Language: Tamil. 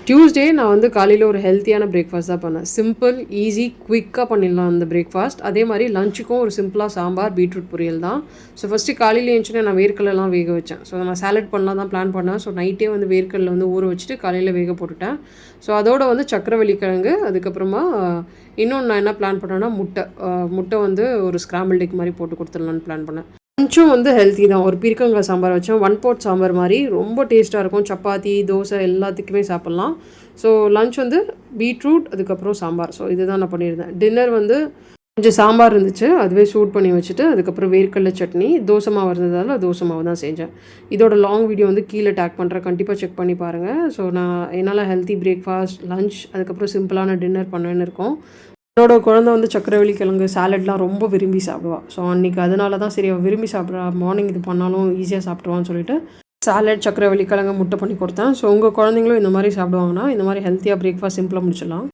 டியூஸ்டே நான் வந்து காலையில் ஒரு ஹெல்த்தியான பிரேக்ஃபாஸ்ட் தான் பண்ணேன். சிம்பிள், ஈஸி, குயிக்காக பண்ணிடலாம் அந்த பிரேக்ஃபாஸ்ட். அதே மாதிரி லஞ்சுக்கும் ஒரு சிம்பிளாக சாம்பார், பீட்ரூட் பொரியல் தான். ஸோ ஃபஸ்ட்டு காலையில் எழுந்துச்சுன்னா நான் வேர்க்கடலைலாம் வேக வச்சேன். ஸோ நான் சாலட் பண்ணலாம் தான் பிளான் பண்ணேன். ஸோ நைட்டே வந்து வேர்க்கடலை வந்து ஊற வச்சுட்டு காலையில் வேக போட்டுட்டேன். ஸோ அதோட வந்து சக்கரவள்ளி கிழங்கு, அதுக்கப்புறமா இன்னொன்று நான் என்ன பிளான் பண்ணேன்னா முட்டை வந்து ஒரு ஸ்க்ராம்பிள் எக் மாதிரி போட்டு கொடுத்துடலான்னு பிளான் பண்ணேன். லஞ்சும் வந்து ஹெல்த்தி தான். ஒரு பீர்க்கங்காய் சாம்பார் வச்சேன். ஒன் பாட் சாம்பார் மாதிரி ரொம்ப டேஸ்ட்டாக இருக்கும். சப்பாத்தி, தோசை எல்லாத்துக்குமே சாப்பிட்லாம். ஸோ லஞ்ச் வந்து பீட்ரூட், அதுக்கப்புறம் சாம்பார். ஸோ இதுதான் நான் பண்ணியிருந்தேன். டின்னர் வந்து கொஞ்சம் சாம்பார் இருந்துச்சு, அதுவே சூட் பண்ணி வச்சுட்டு, அதுக்கப்புறம் வேர்க்கடலை சட்னி, தோசை மாவு இருந்ததால் தோசை மாவு தான் செஞ்சேன். இதோட லாங் வீடியோ வந்து கீழே டேக் பண்ணுறேன், கண்டிப்பாக செக் பண்ணி பாருங்கள். ஸோ நான் என்னால் ஹெல்த்தி பிரேக்ஃபாஸ்ட், லஞ்ச், அதுக்கப்புறம் சிம்பிளான டின்னர் பண்ணுவேன்னு இருக்கோம். என்னோட குழந்தை வந்து சக்கரவள்ளி கிழங்கு சாலட்லாம் ரொம்ப விரும்பி சாப்பிடுவாள். ஸோ அன்றைக்கி அதனால தான் சரி அவள் விரும்பி சாப்பிட்றா, மார்னிங் இது பண்ணாலும் ஈஸியாக சாப்பிடுவான்னு சொல்லிட்டு சாலட், சக்கரவள்ளி கிழங்கு, முட்டை பண்ணி கொடுத்தேன். ஸோ உங்கள் குழந்தைங்களும் இந்த மாதிரி சாப்பிடுவாங்கன்னா இந்த மாதிரி ஹெல்த்தியாக பிரேக்ஃபாஸ்ட் சிம்பிளாக முடிச்சிடலாம்.